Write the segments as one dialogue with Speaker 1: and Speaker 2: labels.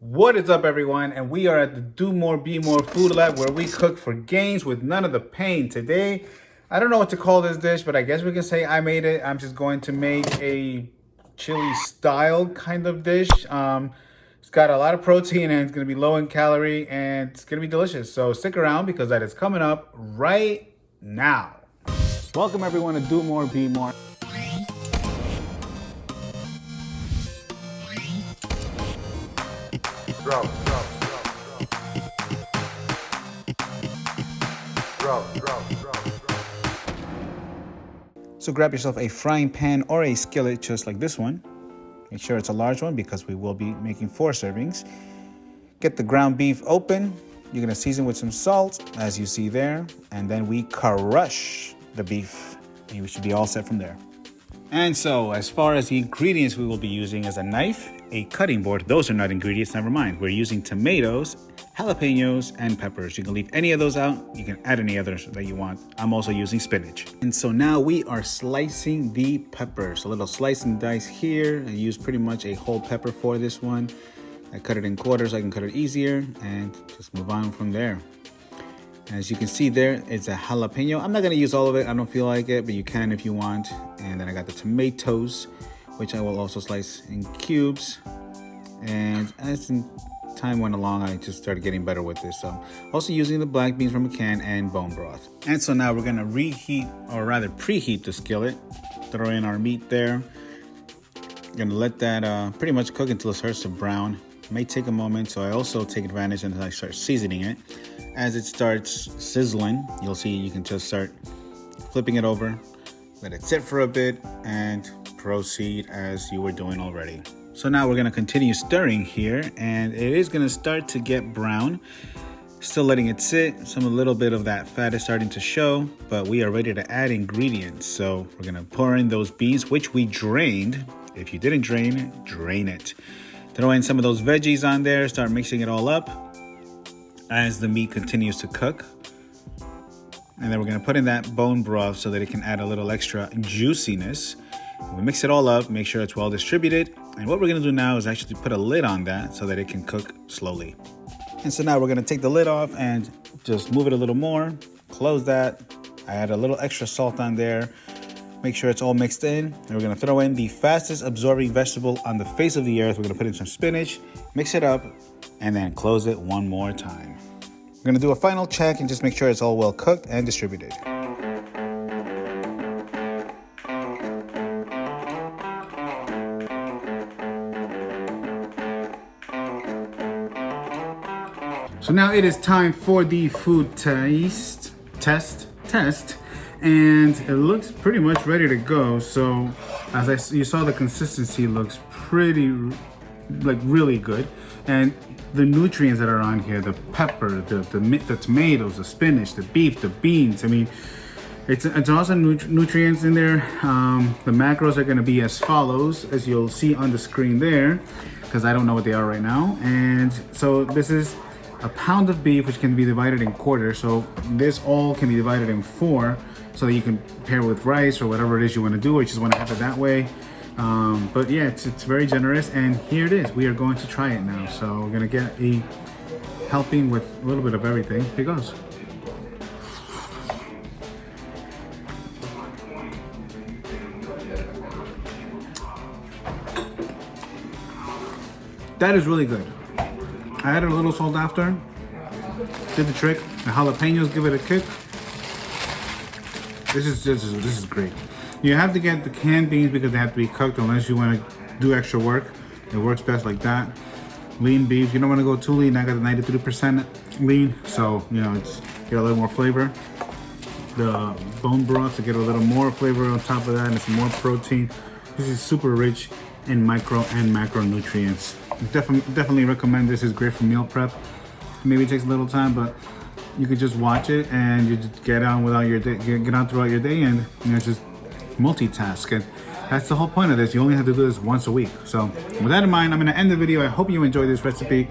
Speaker 1: What is up, everyone? And we are at the Do More, Be More Food Lab, where we cook for gains with none of the pain. Today, I don't know what to call this dish, but I guess we can say I made it. I'm just going to make a chili style kind of dish. It's got a lot of protein and it's going to be low in calorie and it's going to be delicious. So stick around because that is coming up right now. Welcome, everyone, to Do More, Be More.
Speaker 2: Drop.
Speaker 1: So grab yourself a frying pan or a skillet just like this one. Make sure it's a large one because we will be making 4 servings. Get the ground beef open. You're gonna season with some salt, as you see there, and then we crush the beef. And you should be all set from there. And so, as far as the ingredients we will be using is a knife, a cutting board. Those are not ingredients, never mind. We're using tomatoes, jalapenos, and peppers. You can leave any of those out. You can add any others that you want. I'm also using spinach. And so now we are slicing the peppers. A little slice and dice here. I use pretty much a whole pepper for this one. I cut it in quarters so I can cut it easier and just move on from there. As you can see there, it's a jalapeno. I'm not gonna use all of it, I don't feel like it, but you can if you want. And then I got the tomatoes, which I will also slice in cubes. And as time went along, I just started getting better with this. So also using the black beans from a can and bone broth. And so now we're gonna reheat, or rather preheat the skillet. Throw in our meat there. Gonna let that pretty much cook until it starts to brown. It may take a moment, so I also take advantage and I start seasoning it. As it starts sizzling, you'll see you can just start flipping it over, let it sit for a bit, and proceed as you were doing already. So now we're gonna continue stirring here, and it is gonna start to get brown. Still letting it sit. A little bit of that fat is starting to show, but we are ready to add ingredients. So we're gonna pour in those beans, which we drained. If you didn't drain it. Throw in some of those veggies on there, start mixing it all up as the meat continues to cook. And then we're gonna put in that bone broth so that it can add a little extra juiciness. We mix it all up, make sure it's well distributed. And what we're gonna do now is actually put a lid on that so that it can cook slowly. And so now we're gonna take the lid off and just move it a little more, close that. I add a little extra salt on there. Make sure it's all mixed in. And we're gonna throw in the fastest absorbing vegetable on the face of the earth. We're gonna put in some spinach, mix it up, and then close it one more time. We're gonna do a final check and just make sure it's all well cooked and distributed. So now it is time for the food test, and it looks pretty much ready to go. So as you saw, the consistency looks pretty, really good. And the nutrients that are on here, the pepper, the tomatoes, the spinach, the beef, the beans, I mean, it's awesome nutrients in there. The macros are gonna be as follows, as you'll see on the screen there, because I don't know what they are right now. And so this is a pound of beef, which can be divided in quarters. So this all can be divided in 4, so that you can pair with rice or whatever it is you want to do, or you just want to have it that way. But yeah, it's very generous, and here it is. We are going to try it now. So we're gonna get a helping with a little bit of everything. Here goes. That is really good. I added a little salt after. Did the trick. The jalapenos give it a kick. This is great. You have to get the canned beans because they have to be cooked unless you want to do extra work. It works best like that. Lean beef. You don't want to go too lean. I got the 93% lean, so it's get a little more flavor. The bone broth to get a little more flavor on top of that, and it's more protein. This is super rich in micro and macronutrients. Definitely recommend this. Is great for meal prep. Maybe it takes a little time, but you could just watch it and you just get on without your day, get on throughout your day, and just multitask. And that's the whole point of this. You only have to do this once a week. So with that in mind, I'm gonna end the video. I hope you enjoyed this recipe.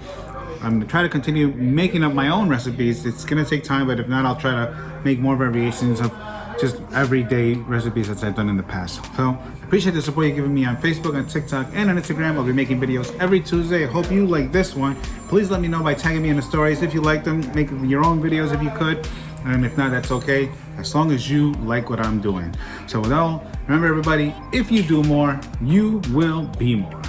Speaker 1: I'm gonna try to continue making up my own recipes. It's gonna take time, but if not, I'll try to make more variations of just everyday recipes that I've done in the past. So Appreciate the support you're giving me on Facebook, on TikTok, and on Instagram. I'll be making videos every Tuesday. I hope you like this one. Please let me know by tagging me in the stories if you like them. Make your own videos if you could. And if not, that's okay, as long as you like what I'm doing. So with all, remember everybody, if you do more, you will be more.